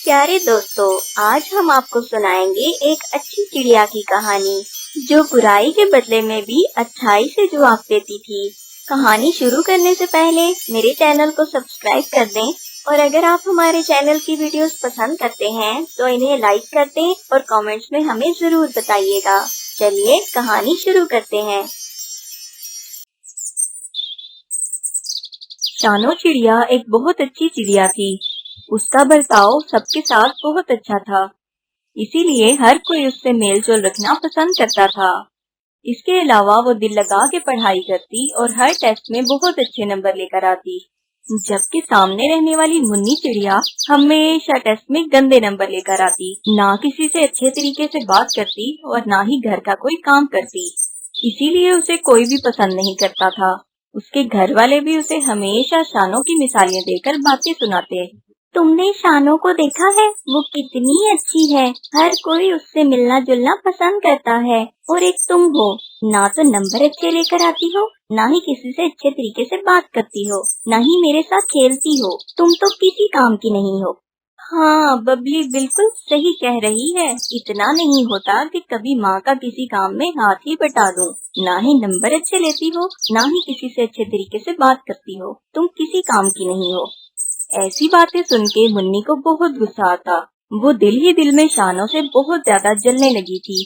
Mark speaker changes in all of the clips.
Speaker 1: प्यारे दोस्तों, आज हम आपको सुनाएंगे एक अच्छी चिड़िया की कहानी जो बुराई के बदले में भी अच्छाई से जवाब देती थी। कहानी शुरू करने से पहले मेरे चैनल को सब्सक्राइब कर दें और अगर आप हमारे चैनल की वीडियोस पसंद करते हैं तो इन्हें लाइक कर दें और कमेंट्स में हमें जरूर बताइएगा। चलिए कहानी शुरू करते हैं। शानो चिड़िया एक बहुत अच्छी चिड़िया थी। उसका बर्ताव सबके साथ बहुत अच्छा था, इसीलिए हर कोई उससे मेल जोल रखना पसंद करता था। इसके अलावा वो दिल लगा के पढ़ाई करती और हर टेस्ट में बहुत अच्छे नंबर लेकर आती, जबकि सामने रहने वाली मुन्नी चिड़िया हमेशा टेस्ट में गंदे नंबर लेकर आती, ना किसी से अच्छे तरीके से बात करती और ना ही घर का कोई काम करती। इसीलिए उसे कोई भी पसंद नहीं करता था। उसके घर वाले भी उसे हमेशा शानो की मिसालें देकर बातें सुनाते। तुमने शानो को देखा है? वो कितनी अच्छी है, हर कोई उससे मिलना जुलना पसंद करता है। और एक तुम हो, ना तो नंबर अच्छे लेकर आती हो, ना ही किसी से अच्छे तरीके से बात करती हो, ना ही मेरे साथ खेलती हो। तुम तो किसी काम की नहीं हो। हाँ, बबली बिल्कुल सही कह रही है। इतना नहीं होता कि कभी माँ का किसी काम में हाथ ही बटा दूं। ना ही नंबर अच्छे लेती हो, ना ही किसी से अच्छे तरीके से बात करती हो। तुम किसी काम की नहीं हो। ऐसी बातें सुन के मुन्नी को बहुत गुस्सा आता। वो दिल ही दिल में शानो से बहुत ज्यादा जलने लगी थी।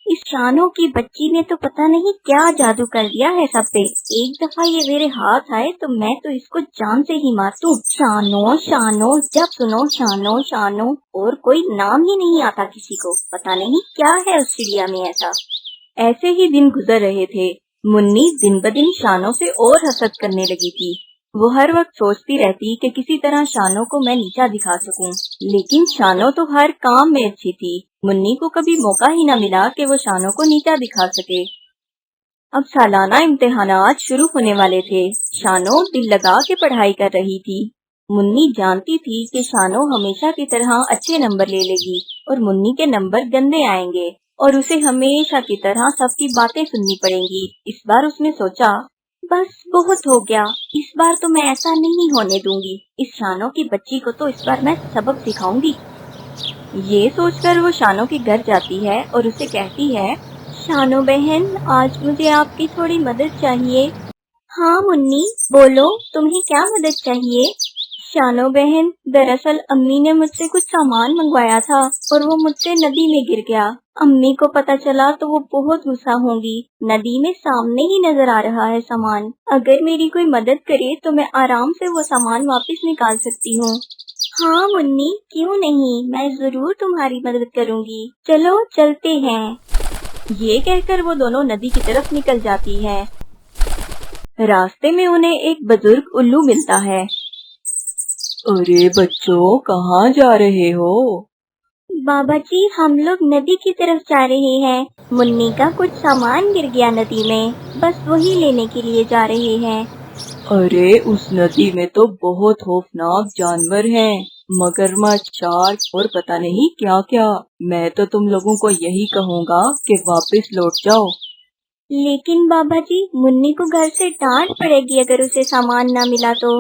Speaker 1: इस शानो की बच्ची ने तो पता नहीं क्या जादू कर दिया है सब पे। एक दफा ये मेरे हाथ आए तो मैं तो इसको जान से ही मार दूं। शानो शानो, जब सुनो शानो शानो और कोई नाम ही नहीं आता किसी को। पता नहीं क्या है उस चिड़िया में ऐसा। ऐसे ही दिन गुजर रहे थे। मुन्नी दिन ब दिन शानो से और हसद करने लगी थी। वो हर वक्त सोचती रहती कि किसी तरह शानो को मैं नीचा दिखा सकूं, लेकिन शानो तो हर काम में अच्छी थी। मुन्नी को कभी मौका ही न मिला कि वो शानो को नीचा दिखा सके। अब सालाना इम्तिहानात शुरू होने वाले थे। शानो दिल लगा के पढ़ाई कर रही थी। मुन्नी जानती थी कि शानो हमेशा की तरह अच्छे नंबर ले लेगी और मुन्नी के नंबर गंदे आएंगे और उसे हमेशा की तरह सबकी बातें सुननी पड़ेंगी। इस बार उसने सोचा, बस बहुत हो गया, इस बार तो मैं ऐसा नहीं होने दूंगी। इस शानो की बच्ची को तो इस बार मैं सबक सिखाऊंगी। ये सोचकर वो शानो के घर जाती है और उसे कहती है, शानो बहन, आज मुझे आपकी थोड़ी मदद चाहिए। हाँ मुन्नी, बोलो, तुम्हें क्या मदद चाहिए? शानो बहन, दरअसल अम्मी ने मुझसे कुछ सामान मंगवाया था और वो मुझसे नदी में गिर गया। अम्मी को पता चला तो वो बहुत गुस्सा होंगी। नदी में सामने ही नजर आ रहा है सामान। अगर मेरी कोई मदद करे तो मैं आराम से वो सामान वापस निकाल सकती हूँ। हाँ मुन्नी, क्यों नहीं, मैं जरूर तुम्हारी मदद करूँगी। चलो चलते हैं। ये कहकर वो दोनों नदी की तरफ निकल जाती है। रास्ते में उन्हें एक बुजुर्ग उल्लू मिलता है।
Speaker 2: अरे बच्चों, कहाँ जा रहे हो?
Speaker 1: बाबा जी, हम लोग नदी की तरफ जा रहे हैं। मुन्नी का कुछ सामान गिर गया नदी में, बस वही लेने के लिए जा रहे हैं।
Speaker 2: अरे उस नदी में तो बहुत खौफनाक जानवर हैं, मगरमच्छ, शार्क और पता नहीं क्या क्या। मैं तो तुम लोगों को यही कहूँगा कि वापस लौट जाओ।
Speaker 1: लेकिन बाबा जी, मुन्नी को घर से डांट पड़ेगी अगर उसे सामान न मिला तो।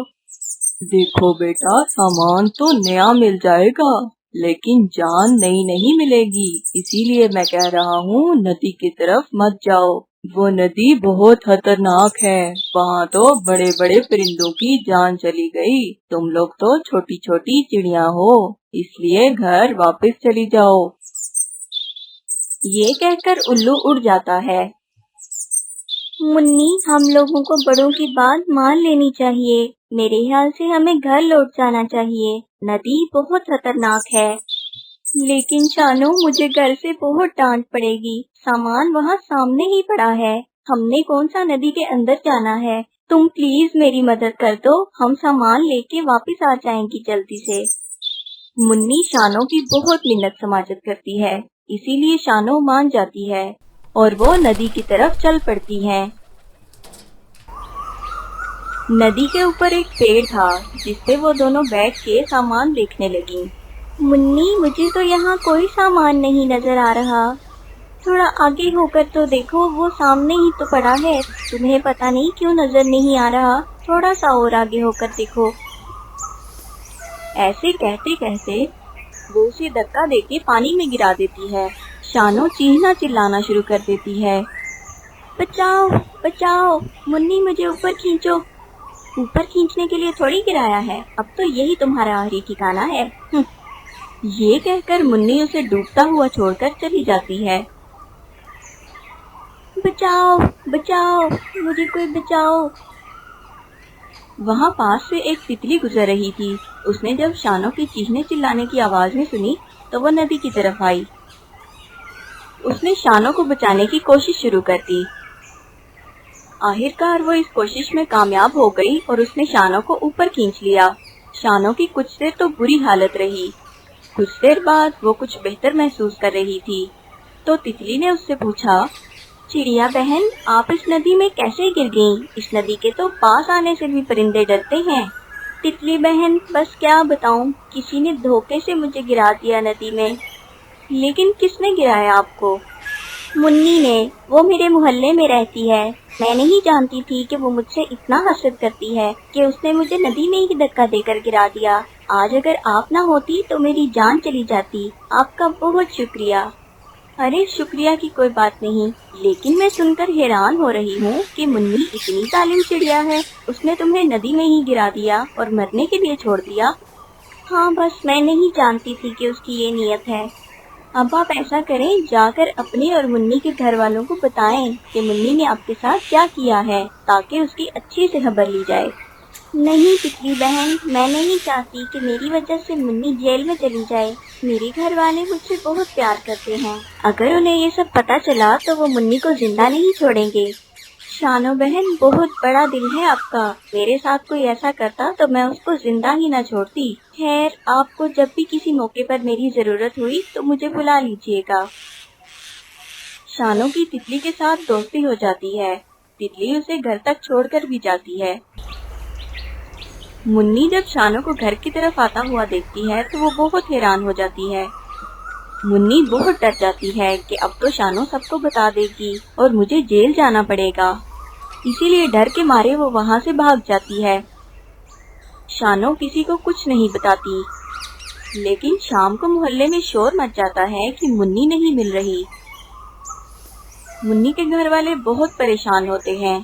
Speaker 2: देखो बेटा, सामान तो नया मिल जाएगा, लेकिन जान नई नहीं मिलेगी। इसीलिए मैं कह रहा हूँ, नदी की तरफ मत जाओ। वो नदी बहुत खतरनाक है। वहाँ तो बड़े बड़े परिंदों की जान चली गई। तुम लोग तो छोटी छोटी चिड़िया हो, इसलिए घर वापस चली जाओ।
Speaker 1: ये कहकर उल्लू उड़ जाता है। मुन्नी, हम लोगों को बड़ों की बात मान लेनी चाहिए। मेरे ख्याल से हमें घर लौट जाना चाहिए। नदी बहुत खतरनाक है। लेकिन शानो, मुझे घर से बहुत डांट पड़ेगी। सामान वहाँ सामने ही पड़ा है। हमने कौन सा नदी के अंदर जाना है? तुम प्लीज मेरी मदद कर दो, हम सामान लेके वापस आ जाएंगी जल्दी से। मुन्नी शानो की बहुत मिन्नत समाजत करती है, इसीलिए शानो मान जाती है और वो नदी की तरफ चल पड़ती है। नदी के ऊपर एक पेड़ था जिसपे वो दोनों बैठ के सामान देखने लगी। मुन्नी, मुझे तो यहाँ कोई सामान नहीं नजर आ रहा। थोड़ा आगे होकर तो देखो, वो सामने ही तो पड़ा है। तुम्हें पता नहीं क्यों नजर नहीं आ रहा। थोड़ा सा और आगे होकर देखो। ऐसे कहते कहते وہ اسے دھکا دے کے پانی میں گرا دیتی ہے۔ شانو چیخنا چلانا شروع کر دیتی ہے، بچاؤ بچاؤ، منی مجھے اوپر کھینچو۔ اوپر کھینچنے کے لیے تھوڑی گرایا ہے، اب تو یہی تمہارا آخری ٹھکانہ ہے۔ یہ کہہ کر منی اسے ڈوبتا ہوا چھوڑ کر چلی جاتی ہے۔ بچاؤ بچاؤ، مجھے کوئی بچاؤ۔ وہاں پاس سے ایک تتلی گزر رہی تھی۔ اس نے جب شانو کی چیخنے چلانے کی آوازیں سنی تو وہ ندی کی طرف آئی۔ اس نے شانو کو بچانے کی کوشش شروع کر دی۔ آخرکار وہ اس کوشش میں کامیاب ہو گئی اور اس نے شانو کو اوپر کھینچ لیا۔ شانو کی کچھ دیر تو بری حالت رہی۔ کچھ دیر بعد وہ کچھ بہتر محسوس کر رہی تھی تو تتلی نے اس سے پوچھا، چڑیا بہن، آپ اس ندی میں کیسے گر گئیں؟ اس ندی کے تو پاس آنے سے بھی پرندے ڈرتے ہیں۔ تتلی بہن، بس کیا بتاؤں، کسی نے دھوکے سے مجھے گرا دیا ندی میں۔ لیکن کس نے گرایا آپ کو؟ منی نے، وہ میرے محلے میں رہتی ہے۔ میں نہیں جانتی تھی کہ وہ مجھ سے اتنا حسد کرتی ہے کہ اس نے مجھے ندی میں ہی دھکا دے کر گرا دیا۔ آج اگر آپ نہ ہوتی تو میری جان چلی جاتی۔ آپ کا بہت شکریہ۔ ارے شکریہ کی کوئی بات نہیں، لیکن میں سن کر حیران ہو رہی ہوں کہ منی اتنی ظالم چڑیا ہے۔ اس نے تمہیں ندی میں ہی گرا دیا اور مرنے کے لیے چھوڑ دیا۔ ہاں، بس میں نہیں جانتی تھی کہ اس کی یہ نیت ہے۔ اب آپ ایسا کریں، جا کر اپنے اور منی کے گھر والوں کو بتائیں کہ منی نے آپ کے ساتھ کیا کیا ہے، تاکہ اس کی اچھی سے خبر لی جائے۔ نہیں تتلی بہن، میں نہیں چاہتی کہ میری وجہ سے منی جیل میں چلی جائے۔ میرے گھر والے مجھ سے بہت پیار کرتے ہیں۔ اگر انہیں یہ سب پتہ چلا تو وہ منی کو زندہ نہیں چھوڑیں گے۔ شانو بہن، بہت بڑا دل ہے آپ کا۔ میرے ساتھ کوئی ایسا کرتا تو میں اس کو زندہ ہی نہ چھوڑتی۔ خیر، آپ کو جب بھی کسی موقع پر میری ضرورت ہوئی تو مجھے بلا لیجیے گا۔ شانو کی تتلی کے ساتھ دوستی ہو جاتی ہے۔ تتلی اسے گھر تک چھوڑ کر بھی جاتی ہے۔ منی جب شانو کو گھر کی طرف آتا ہوا دیکھتی ہے تو وہ بہت حیران ہو جاتی ہے۔ منی بہت ڈر جاتی ہے کہ اب تو شانو سب کو بتا دے گی اور مجھے جیل جانا پڑے گا، اسی لیے ڈر کے مارے وہ وہاں سے بھاگ جاتی ہے۔ شانو کسی کو کچھ نہیں بتاتی، لیکن شام کو محلے میں شور مچ جاتا ہے کہ منی نہیں مل رہی۔ منی کے گھر والے بہت پریشان ہوتے ہیں۔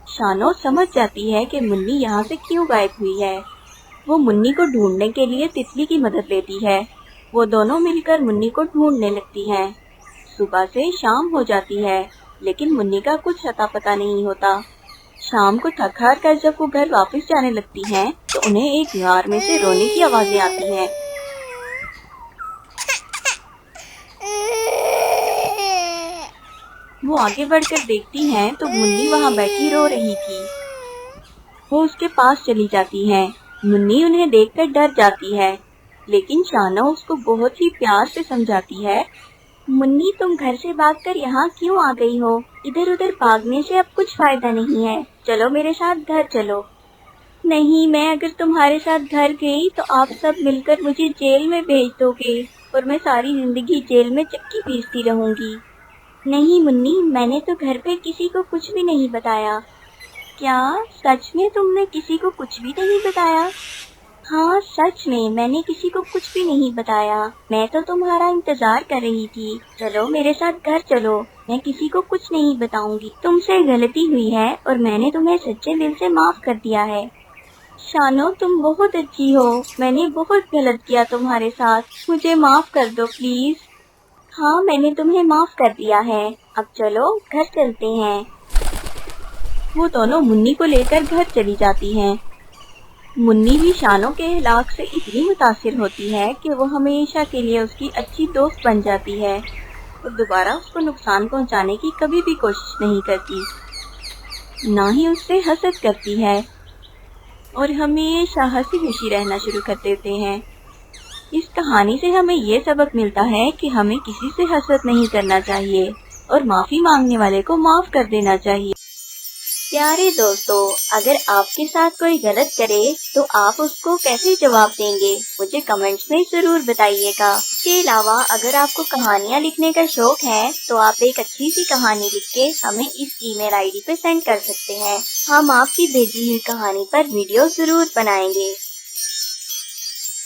Speaker 1: شانو سمجھ جاتی ہے کہ منی یہاں سے کیوں غائب ہوئی ہے۔ وہ منی کو ڈھونڈنے کے لیے تتلی کی مدد لیتی ہے۔ وہ دونوں مل کر منی کو ڈھونڈنے لگتی ہیں۔ صبح سے شام ہو جاتی ہے، لیکن منی کا کچھ اتا پتہ نہیں ہوتا۔ شام کو تھک ہار کر جب وہ گھر واپس جانے لگتی ہیں تو انہیں ایک غار میں سے رونے کی آوازیں آتی ہیں۔ وہ آگے بڑھ کر دیکھتی ہیں تو منی وہاں بیٹھی رو رہی تھی۔ وہ اس کے پاس چلی جاتی ہیں۔ منی انہیں دیکھ کر ڈر جاتی ہے، لیکن شانو اس کو بہت ہی پیار سے سمجھاتی ہے، منی تم گھر سے بھاگ کر یہاں کیوں آ گئی ہو؟ ادھر ادھر بھاگنے سے اب کچھ فائدہ نہیں ہے، چلو میرے ساتھ گھر چلو۔ نہیں، میں اگر تمہارے ساتھ گھر گئی تو آپ سب مل کر مجھے جیل میں بھیج دو گے اور میں ساری زندگی جیل میں چکی پیستی رہوں گی۔ نہیں منی، میں نے تو گھر پہ کسی کو کچھ بھی نہیں بتایا۔ کیا سچ میں تم نے کسی کو کچھ بھی نہیں بتایا؟ ہاں سچ میں نے کسی کو کچھ بھی نہیں بتایا۔ میں تو تمہارا انتظار کر رہی تھی۔ چلو میرے ساتھ گھر چلو، میں کسی کو کچھ نہیں بتاؤں گی۔ تم سے غلطی ہوئی ہے اور میں نے تمہیں سچے دل سے معاف کر دیا ہے۔ شانو تم بہت اچھی ہو، میں نے بہت غلط کیا تمہارے ساتھ، مجھے معاف کر دو پلیز۔ ہاں میں نے تمہیں معاف کر دیا ہے، اب چلو گھر چلتے ہیں۔ وہ دونوں منی کو لے کر گھر چلی جاتی ہیں۔ منی بھی شانو کے ہلاک سے اتنی متاثر ہوتی ہے کہ وہ ہمیشہ کے لیے اس کی اچھی دوست بن جاتی ہے اور دوبارہ اس کو نقصان پہنچانے کی کبھی بھی کوشش نہیں کرتی، نہ ہی اس سے حسد کرتی ہے، اور ہمیشہ ہنسی خوشی رہنا شروع کر دیتے ہیں۔ اس کہانی سے ہمیں یہ سبق ملتا ہے کہ ہمیں کسی سے حسد نہیں کرنا چاہیے اور معافی مانگنے والے کو معاف کر دینا چاہیے۔ پیارے دوستو، اگر آپ کے ساتھ کوئی غلط کرے تو آپ اس کو کیسے جواب دیں گے؟ مجھے کمنٹس میں ضرور بتائیے گا۔ اس کے علاوہ اگر آپ کو کہانیاں لکھنے کا شوق ہے تو آپ ایک اچھی سی کہانی لکھ کے ہمیں اس ای میل آئی ڈی پہ سینڈ کر سکتے ہیں۔ ہم آپ کی بھیجی ہوئی کہانی پر ویڈیو ضرور بنائیں گے۔